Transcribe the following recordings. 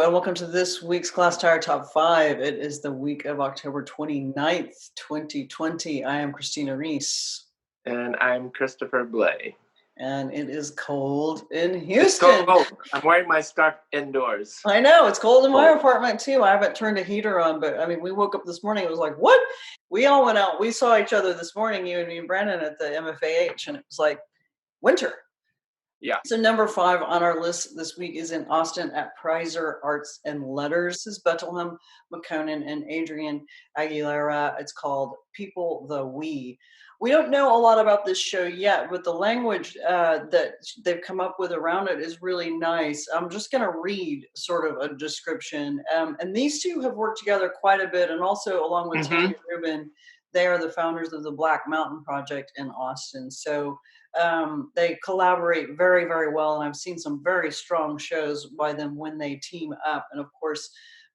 and welcome to this week's Glasstire Top Five. It is the week of October 29th, 2020. I am Christina Rees. And I'm Christopher Blay. And it is cold in Houston. It's cold. I'm wearing my scarf indoors. I know, it's cold in my apartment too. I haven't turned a heater on, but I mean, we woke up this morning, it was like, what? We all went out, we saw each other this morning, you and me and Brandon at the MFAH, and it was like winter. Yeah. So number 5 on our list this week is in Austin at Prizer Arts and Letters. This is BETELHEM, MAKONNEN, and ADRIAN Aguilera. It's called People the We. We don't know a lot about this show yet, but the language that they've come up with around it is really nice. I'm just going to read sort of a description. And these two have worked together quite a bit, and also along with Tony Rubin, they are the founders of the Black Mountain Project in Austin. So they collaborate very, very well, and I've seen some very strong shows by them when they team up. And of course,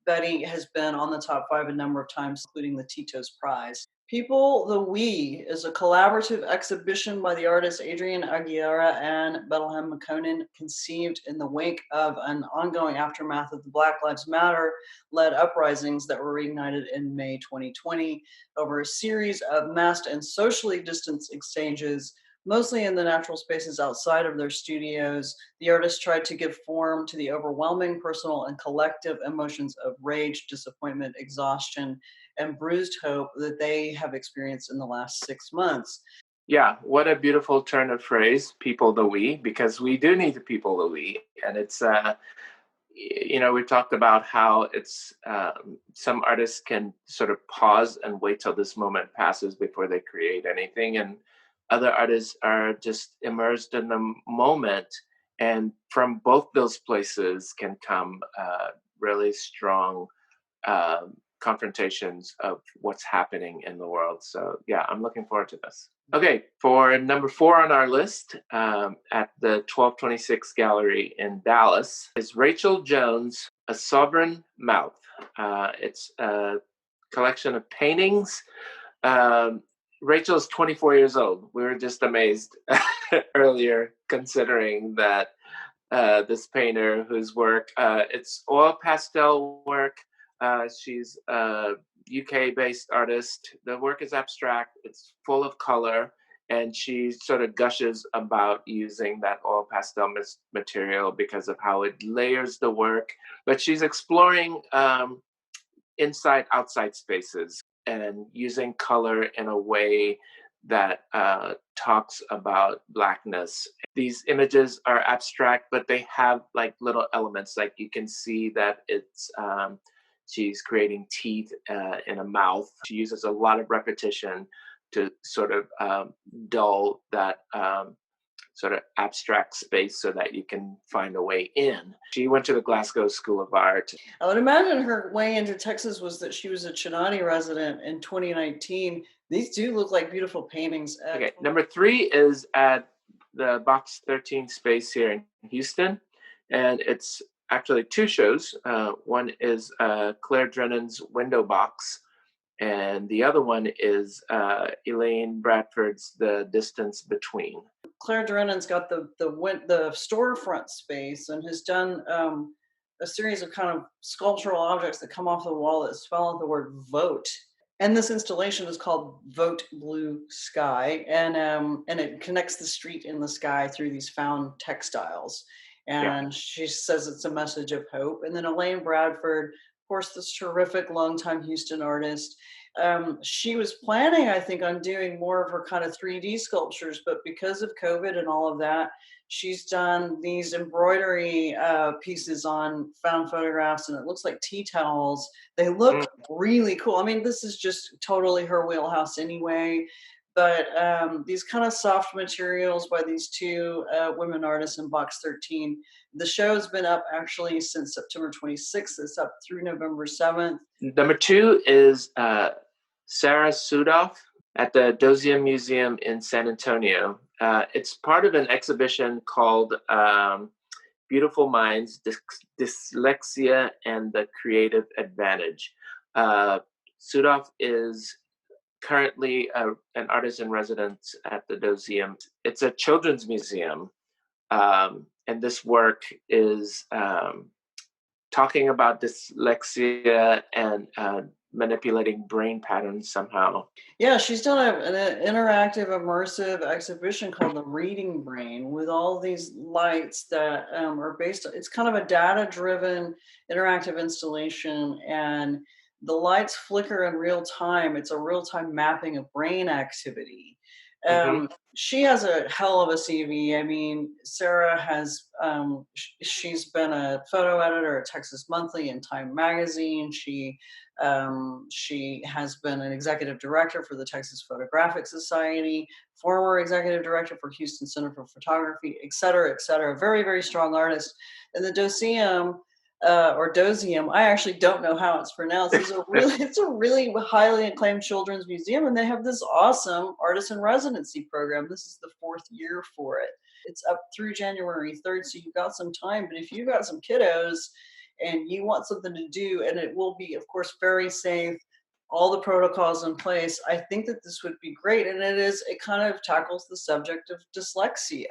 Betty has been on the top 5 a number of times, including the Tito's Prize. People the We is a collaborative exhibition by the artist Adrian Aguilera and BETELHEM MAKONNEN, conceived in the wake of an ongoing aftermath of the Black Lives Matter-led uprisings that were reignited in May 2020 over a series of masked and socially distanced exchanges, mostly in the natural spaces outside of their studios. The artists tried to give form to the overwhelming personal and collective emotions of rage, disappointment, exhaustion, and bruised hope that they have experienced in the last 6 months. Yeah, what a beautiful turn of phrase, people the we, because we do need the people the we. And it's, we've talked about how it's, some artists can sort of pause and wait till this moment passes before they create anything. And other artists are just immersed in the moment. And from both those places can come really strong confrontations of what's happening in the world. So yeah, I'm looking forward to this. Okay, for number 4 on our list, at the 1226 Gallery in Dallas, is Rachel Jones' A Sovereign Mouth. It's a collection of paintings. Rachel's 24 years old. We were just amazed earlier, considering that this painter whose work, it's oil pastel work. She's a UK-based artist. The work is abstract. It's full of color, and she sort of gushes about using that oil pastel material because of how it layers the work. But she's exploring inside-outside spaces and using color in a way that talks about Blackness. These images are abstract, but they have like little elements. Like you can see that it's she's creating teeth in a mouth. She uses a lot of repetition to sort of dull that sort of abstract space so that you can find a way in. She went to the Glasgow School of Art. I would imagine her way into Texas was that she was a Chinati resident in 2019. These do look like beautiful paintings. Okay, number 3 is at the Box 13 space here in Houston, and it's actually 2 shows. One is Claire Drennan's Window Box, and the other one is ELAINE Bradford's The Distance Between. Claire Drennan's got the storefront space and has done a series of kind of sculptural objects that come off the wall that spell out the word vote. And this installation is called Vote Blue Sky, and it connects the street in the sky through these found textiles. And she says it's a message of hope. And then ELAINE Bradford, of course, this terrific longtime Houston artist. She was planning, I think, on doing more of her kind of 3D sculptures, but because of COVID and all of that, she's done these embroidery pieces on found photographs, and it looks like tea towels. They look really cool. I mean, this is just totally her wheelhouse anyway. But these kind of soft materials by these 2 women artists in Box 13. The show has been up actually since September 26th. It's up through November 7th. Number 2 is SARA SUDHOFF at the Dozier Museum in San Antonio. It's part of an exhibition called Beautiful Minds, Dyslexia and the Creative Advantage. SUDHOFF is currently an artist in residence at the Dozier. It's a children's museum, and this work is talking about dyslexia and manipulating brain patterns somehow. Yeah, she's done an interactive, immersive exhibition called The Reading Brain with all these lights that are based. It's kind of a data-driven interactive installation, and the lights flicker in real time. It's a real-time mapping of brain activity. Hmm. She has a hell of a CV. I mean, Sarah has. She's been a photo editor at Texas Monthly and Time Magazine. She has been an executive director for the Texas Photographic Society, former executive director for Houston Center for Photography, et cetera, et cetera. Very, very strong artist. And the Doceum, or Dozium, I actually don't know how it's pronounced. It's a really highly acclaimed children's museum, and they have this awesome artist in residency program. This is the 4th year for it. It's up through January 3rd, so you've got some time. But if you've got some kiddos and you want something to do, and it will be, of course, very safe, all the protocols in place, I think that this would be great. And it kind of tackles the subject of dyslexia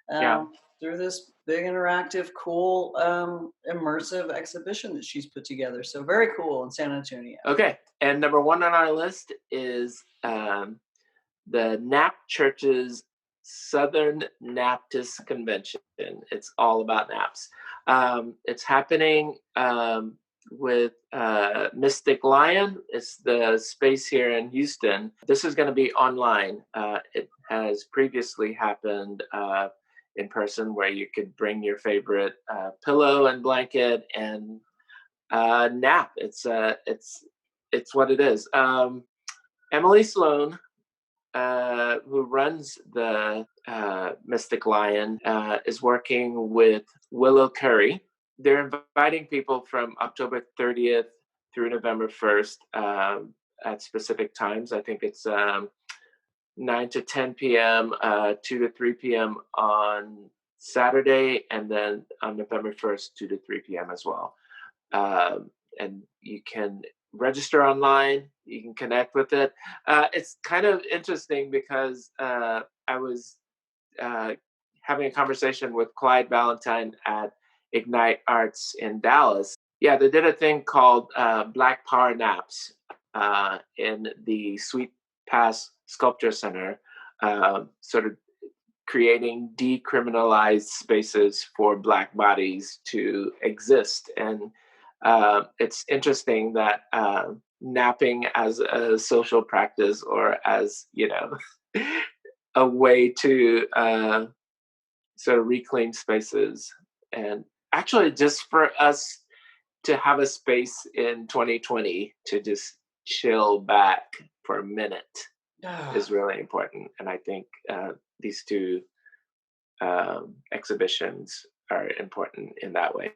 Yeah. through this big, interactive, cool, immersive exhibition that she's put together. So very cool in San Antonio. Okay. And number one on our list is the Nap Church's Southern NAPTIST Convention. It's all about naps. It's happening with Mystic Lion. It's the space here in Houston. This is going to be online. It has previously happened in person, where you could bring your favorite pillow and blanket and nap. It's what it is. Emily Sloan, who runs the Mystic Lion, is working with Willow Curry. They're inviting people from October 30th through November 1st at specific times. I think it's 9 to 10 p.m., 2 to 3 p.m. on Saturday, and then on November 1st, 2 to 3 p.m. as well. And you can register online. You can connect with it. It's kind of interesting because I was having a conversation with Clyde Valentine at Ignite Arts in Dallas. Yeah, they did a thing called Black Power Naps in the Sweet Pass Sculpture Center, sort of creating decriminalized spaces for Black bodies to exist. And it's interesting that napping as a social practice, or as, a way to sort of reclaim spaces, and actually just for us to have a space in 2020 to just chill back for a minute is really important. And I think these two exhibitions are important in that way.